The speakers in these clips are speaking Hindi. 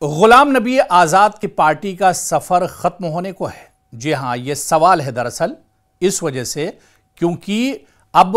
गुलाम नबी आज़ाद की पार्टी का सफ़र ख़त्म होने को है। जी हाँ, ये सवाल है दरअसल इस वजह से क्योंकि अब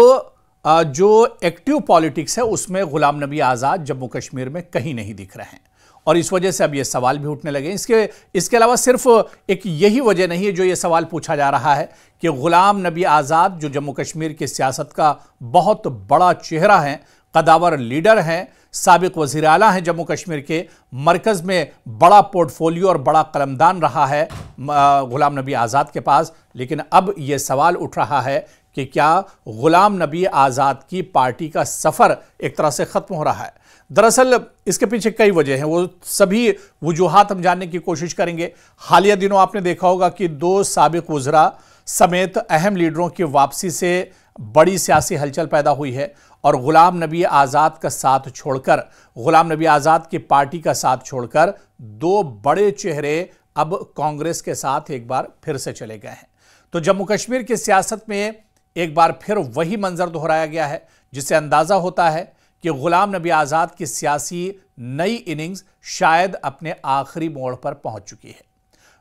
जो एक्टिव पॉलिटिक्स है उसमें गुलाम नबी आज़ाद जम्मू कश्मीर में कहीं नहीं दिख रहे हैं और इस वजह से अब ये सवाल भी उठने लगे। इसके अलावा सिर्फ एक यही वजह नहीं है जो ये सवाल पूछा जा रहा है कि गुलाम नबी आज़ाद जो जम्मू कश्मीर की सियासत का बहुत बड़ा चेहरा है, कदावर लीडर हैं, साबिक वज़ीर आला हैं जम्मू कश्मीर के, मरकज़ में बड़ा पोर्टफोलियो और बड़ा कलमदान रहा है गुलाम नबी आज़ाद के पास। लेकिन अब यह सवाल उठ रहा है कि क्या गुलाम नबी आज़ाद की पार्टी का सफ़र एक तरह से ख़त्म हो रहा है। दरअसल इसके पीछे कई वजह हैं, वो सभी वजूहात हम जानने की कोशिश करेंगे। हालिया दिनों आपने देखा होगा कि 2 साबिक वज़रा समेत अहम लीडरों की वापसी से बड़ी सियासी हलचल पैदा हुई है और गुलाम नबी आज़ाद का साथ छोड़कर, गुलाम नबी आज़ाद की पार्टी का साथ छोड़कर 2 बड़े चेहरे अब कांग्रेस के साथ एक बार फिर से चले गए हैं। तो जम्मू कश्मीर की सियासत में एक बार फिर वही मंजर दोहराया गया है जिससे अंदाज़ा होता है कि गुलाम नबी आज़ाद की सियासी नई इनिंग्स शायद अपने आखिरी मोड़ पर पहुंच चुकी है।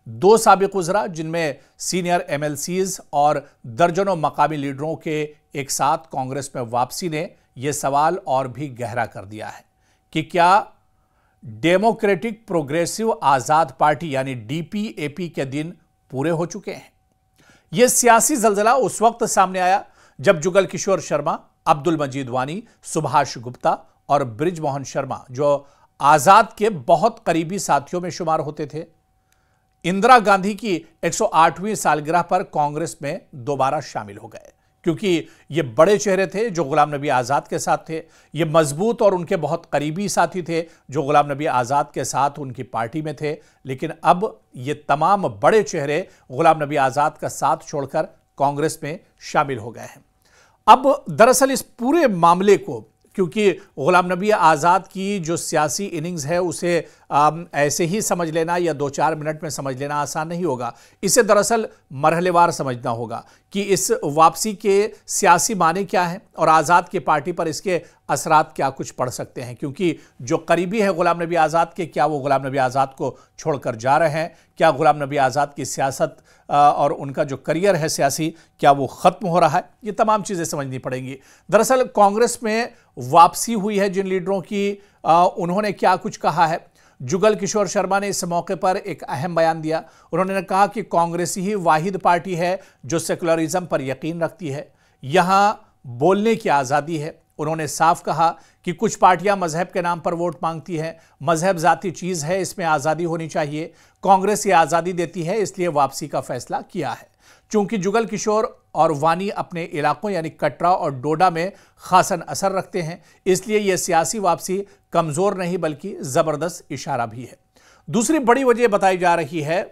2 साबिक वज़रा जिनमें सीनियर MLCs और दर्जनों मकामी लीडरों के एक साथ कांग्रेस में वापसी ने यह सवाल और भी गहरा कर दिया है कि क्या डेमोक्रेटिक प्रोग्रेसिव आज़ाद पार्टी यानी DPAP के दिन पूरे हो चुके हैं। यह सियासी जलजला उस वक्त सामने आया जब जुगल किशोर शर्मा, अब्दुल मजीद वानी, सुभाष गुप्ता और बृजमोहन शर्मा जो आज़ाद के बहुत करीबी साथियों में शुमार होते थे, इंदिरा गांधी की 108वीं सालगिरह पर कांग्रेस में दोबारा शामिल हो गए। क्योंकि ये बड़े चेहरे थे जो गुलाम नबी आज़ाद के साथ थे, ये मजबूत और उनके बहुत करीबी साथी थे जो गुलाम नबी आज़ाद के साथ उनकी पार्टी में थे। लेकिन अब ये तमाम बड़े चेहरे गुलाम नबी आज़ाद का साथ छोड़कर कांग्रेस में शामिल हो गए हैं। अब दरअसल इस पूरे मामले को, क्योंकि गुलाम नबी आज़ाद की जो सियासी इनिंग्स है उसे ऐसे ही समझ लेना या 2-4 मिनट में समझ लेना आसान नहीं होगा। इसे दरअसल मरहलेवार समझना होगा कि इस वापसी के सियासी माने क्या हैं और आज़ाद की पार्टी पर इसके असरात क्या कुछ पड़ सकते हैं। क्योंकि जो करीबी है गुलाम नबी आज़ाद के, क्या वो गुलाम नबी आज़ाद को छोड़कर जा रहे हैं? क्या गुलाम नबी आज़ाद की सियासत और उनका जो करियर है सियासी, क्या वो ख़त्म हो रहा है? ये तमाम चीज़ें समझनी पड़ेंगी। दरअसल कांग्रेस में वापसी हुई है जिन लीडरों की, उन्होंने क्या कुछ कहा है। जुगल किशोर शर्मा ने इस मौके पर एक अहम बयान दिया। उन्होंने कहा कि कांग्रेस ही वाहिद पार्टी है जो सेकुलरिज्म पर यकीन रखती है, यहां बोलने की आज़ादी है। उन्होंने साफ कहा कि कुछ पार्टियां मजहब के नाम पर वोट मांगती हैं, मजहब जाती चीज़ है, इसमें आज़ादी होनी चाहिए। कांग्रेस ये आज़ादी देती है, इसलिए वापसी का फैसला किया है। चूंकि जुगल किशोर और वानी अपने इलाकों यानी कटरा और डोडा में खासन असर रखते हैं, इसलिए यह सियासी वापसी कमज़ोर नहीं बल्कि ज़बरदस्त इशारा भी है। दूसरी बड़ी वजह बताई जा रही है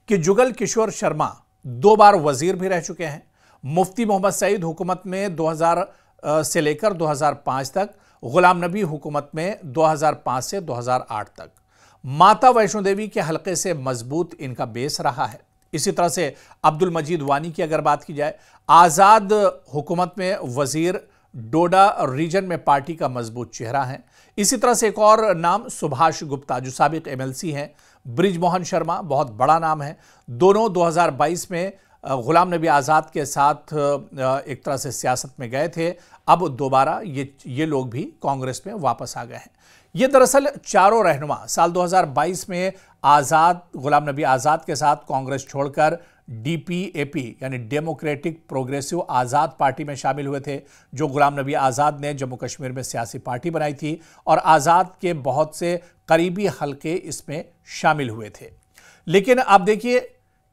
कि जुगल किशोर शर्मा 2 बार वजीर भी रह चुके हैं। मुफ्ती मोहम्मद सईद हुकूमत में 2000 से लेकर 2005 तक, गुलाम नबी हुकूमत में 2005 से 2008 तक। माता वैष्णो देवी के हलके से मजबूत इनका बेस रहा है। इसी तरह से अब्दुल मजीद वानी की अगर बात की जाए, आज़ाद हुकूमत में वजीर, डोडा रीजन में पार्टी का मजबूत चेहरा है। इसी तरह से एक और नाम सुभाष गुप्ता जो साबिक MLC हैं, बृजमोहन शर्मा बहुत बड़ा नाम है। दोनों 2022 में गुलाम नबी आज़ाद के साथ एक तरह से सियासत में गए थे। अब दोबारा ये लोग भी कांग्रेस में वापस आ गए हैं। ये दरअसल चारों रहनुमा साल 2022 में गुलाम नबी आज़ाद के साथ कांग्रेस छोड़कर DPAP यानी डेमोक्रेटिक प्रोग्रेसिव आज़ाद पार्टी में शामिल हुए थे, जो गुलाम नबी आज़ाद ने जम्मू कश्मीर में सियासी पार्टी बनाई थी और आज़ाद के बहुत से करीबी हलके इसमें शामिल हुए थे। लेकिन आप देखिए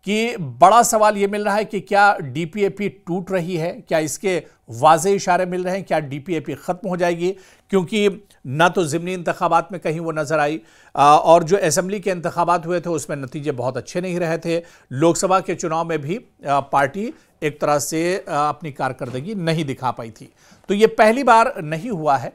कि बड़ा सवाल यह मिल रहा है कि क्या DPAP टूट रही है? क्या इसके वाज़े इशारे मिल रहे हैं? क्या DPAP ख़त्म हो जाएगी? क्योंकि ना तो ज़िमनी इंतखाबात में कहीं वो नज़र आई और जो असेंबली के इंतखाबात हुए थे उसमें नतीजे बहुत अच्छे नहीं रहे थे। लोकसभा के चुनाव में भी पार्टी एक तरह से अपनी कारकर्दगी नहीं दिखा पाई थी। तो ये पहली बार नहीं हुआ है।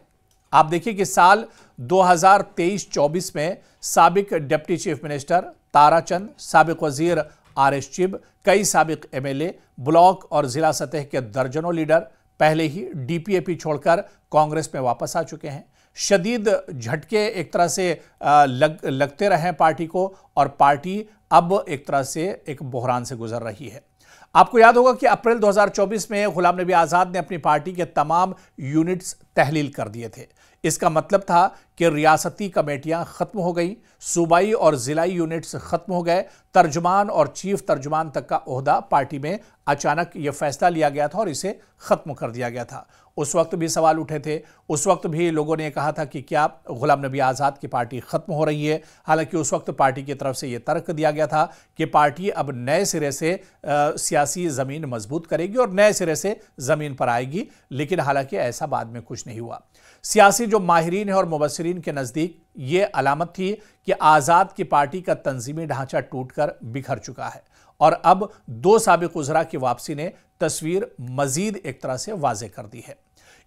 आप देखिए कि साल 2023-24 में साबिक डिप्टी चीफ मिनिस्टर ताराचंद, साबिक वजीर RS चिब, कई साबिक MLA, ब्लॉक और जिला सतह के दर्जनों लीडर पहले ही DPAP छोड़कर कांग्रेस में वापस आ चुके हैं। शदीद झटके एक तरह से लगते रहे पार्टी को, और पार्टी अब एक तरह से एक बहरान से गुजर रही है। आपको याद होगा कि अप्रैल 2024 में गुलाम नबी आज़ाद ने अपनी पार्टी के तमाम यूनिट्स तहलील कर दिए थे। इसका मतलब था कि रियासती कमेटियां खत्म हो गई, सूबाई और जिलाई यूनिट्स खत्म हो गए, तर्जुमान और चीफ तर्जुमान तक का ओहदा पार्टी में अचानक यह फैसला लिया गया था और इसे खत्म कर दिया गया था। उस वक्त भी सवाल उठे थे, उस वक्त भी लोगों ने कहा था कि क्या गुलाम नबी आज़ाद की पार्टी खत्म हो रही है। हालांकि उस वक्त पार्टी की तरफ से यह तर्क दिया गया था कि पार्टी अब नए सिरे से सियासी ज़मीन मजबूत करेगी और नए सिरे से ज़मीन पर आएगी, लेकिन हालांकि ऐसा बाद में कुछ नहीं हुआ। सियासी जो माहिरीन है और मुबस्सिरीन के नज़दीक ये अलामत थी कि आज़ाद की पार्टी का तंजीमी ढांचा टूटकर बिखर चुका है, और अब 2 साबिक उज़रा की वापसी ने तस्वीर मजीद एक तरह से वाज़े कर दी है।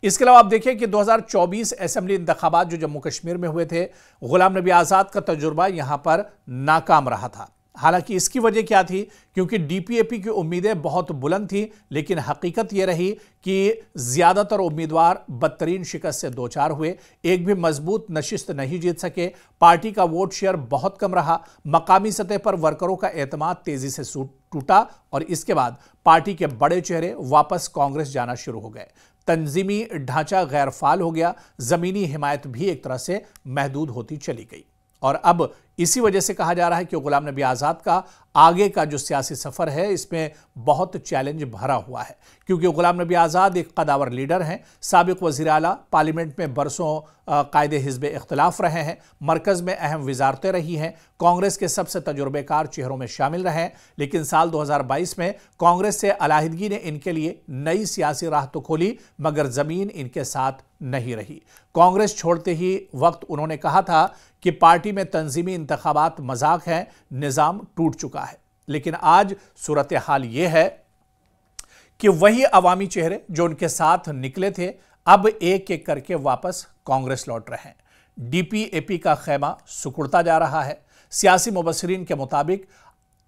इसके अलावा आप देखिए कि 2024 असेंबली इंतखाबात जो जम्मू कश्मीर में हुए थे, गुलाम नबी आज़ाद का तजुर्बा यहां पर नाकाम रहा था। हालांकि इसकी वजह क्या थी? क्योंकि डीपीएपी की उम्मीदें बहुत बुलंद थी, लेकिन हकीकत यह रही कि ज़्यादातर उम्मीदवार बदतरीन शिकस्त से दो चार हुए, एक भी मजबूत नशिस्त नहीं जीत सके, पार्टी का वोट शेयर बहुत कम रहा, मकामी सतह पर वर्करों का एतमाद तेजी से टूटा, और इसके बाद पार्टी के बड़े चेहरे वापस कांग्रेस जाना शुरू हो गए, तंजीमी ढांचा गैर फाल हो गया, ज़मीनी हिमायत भी एक तरह से महदूद होती चली गई। और अब इसी वजह से कहा जा रहा है कि गुलाम नबी आज़ाद का आगे का जो सियासी सफ़र है इसमें बहुत चैलेंज भरा हुआ है, क्योंकि गुलाम नबी आज़ाद एक कदावर लीडर हैं, साबिक वज़ीर आला, पार्लियामेंट में बरसों कायदे हिज़्ब इख्तिलाफ रहे हैं, मरकज़ में अहम वजारतें रही हैं, कांग्रेस के सबसे तजुर्बेकार चेहरों में शामिल रहे हैं। लेकिन साल 2022 में कांग्रेस से अलहदगी ने इनके लिए नई सियासी राह तो खोली, मगर ज़मीन इनके साथ नहीं रही। कांग्रेस छोड़ते ही वक्त उन्होंने कहा था कि पार्टी में तंजीमी इंतखाबात मजाक हैं, निज़ाम टूट चुका है। लेकिन आज सूरत हाल यह है कि वही अवामी चेहरे जो उनके साथ निकले थे अब एक एक करके वापस कांग्रेस लौट रहे हैं। डीपीएपी का खैमा सुकुड़ता जा रहा है। सियासी मुबस्सिरीन के मुताबिक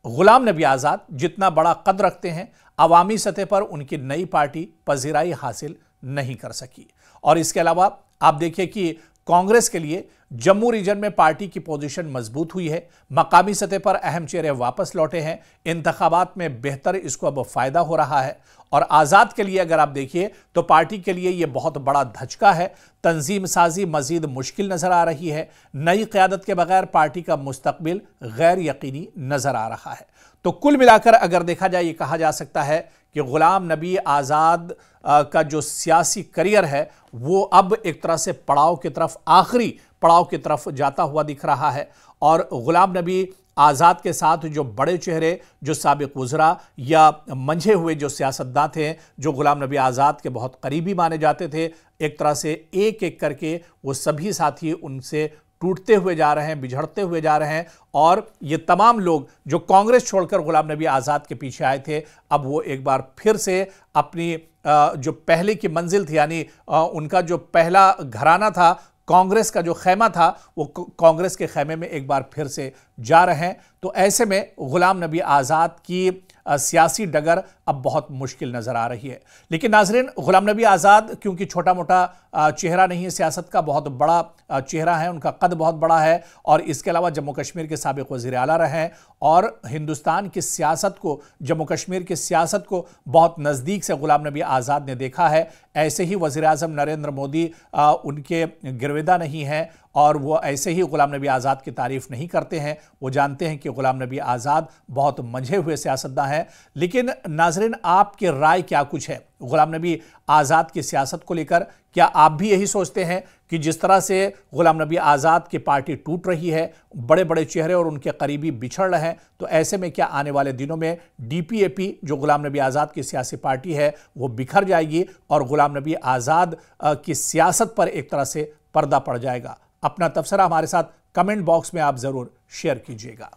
गुलाम नबी आज़ाद जितना बड़ा कद रखते हैं, अवामी सतह पर उनकी नई पार्टी पजीराई हासिल नहीं कर सकी। और इसके अलावा आप देखिए कि कांग्रेस के लिए जम्मू रीजन में पार्टी की पोजीशन मजबूत हुई है, मकामी सतह पर अहम चेहरे वापस लौटे हैं, इंतखाबात में बेहतर इसको अब फायदा हो रहा है। और आज़ाद के लिए अगर आप देखिए तो पार्टी के लिए यह बहुत बड़ा धचका है, तंजीम साजी मजीद मुश्किल नजर आ रही है, नई क़यादत के बगैर पार्टी का मुस्तकबिल गैर यकीनी नजर आ रहा है। तो कुल मिलाकर अगर देखा जाए, ये कहा जा सकता है कि गुलाम नबी आज़ाद का जो सियासी करियर है वो अब एक तरह से पड़ाव की तरफ, आखिरी पड़ाव की तरफ जाता हुआ दिख रहा है। और गुलाम नबी आज़ाद के साथ जो बड़े चेहरे, जो साबिक वज़रा या मंझे हुए जो सियासतदान थे, जो गुलाम नबी आज़ाद के बहुत करीबी माने जाते थे, एक तरह से एक एक करके वो सभी साथी उनसे टूटते हुए जा रहे हैं, बिछड़ते हुए जा रहे हैं। और ये तमाम लोग जो कांग्रेस छोड़कर गुलाम नबी आज़ाद के पीछे आए थे, अब वो एक बार फिर से अपनी जो पहले की मंजिल थी, यानी उनका जो पहला घराना था, कांग्रेस का जो खैमा था, वो कांग्रेस के खैमे में एक बार फिर से जा रहे हैं। तो ऐसे में गुलाम नबी आज़ाद की सियासी डगर अब बहुत मुश्किल नज़र आ रही है। लेकिन नाज़रीन, गुलाम नबी आज़ाद क्योंकि छोटा मोटा चेहरा नहीं है, सियासत का बहुत बड़ा चेहरा है, उनका कद बहुत बड़ा है, और इसके अलावा जम्मू कश्मीर के साबिक वज़ीर आला रहे हैं और हिंदुस्तान की सियासत को, जम्मू कश्मीर की सियासत को बहुत नज़दीक से गुलाम नबी आज़ाद ने देखा है। ऐसे ही वज़ीर आज़म नरेंद्र मोदी उनके गिरविदा नहीं हैं, और वो ऐसे ही गुलाम नबी आज़ाद की तारीफ़ नहीं करते हैं। वो जानते हैं कि गुलाम नबी आज़ाद बहुत मंझे हुए सियासतदान हैं। लेकिन नाज़रीन, आपकी राय क्या कुछ है गुलाम नबी आज़ाद की सियासत को लेकर? क्या आप भी यही सोचते हैं कि जिस तरह से गुलाम नबी आज़ाद की पार्टी टूट रही है, बड़े बड़े चेहरे और उनके करीबी बिछड़ रहे हैं, तो ऐसे में क्या आने वाले दिनों में डीपीएपी जो गुलाम नबी आज़ाद की सियासी पार्टी है वो बिखर जाएगी और गुलाम नबी आज़ाद की सियासत पर एक तरह से पर्दा पड़ जाएगा? अपना तबसरा हमारे साथ कमेंट बॉक्स में आप ज़रूर शेयर कीजिएगा।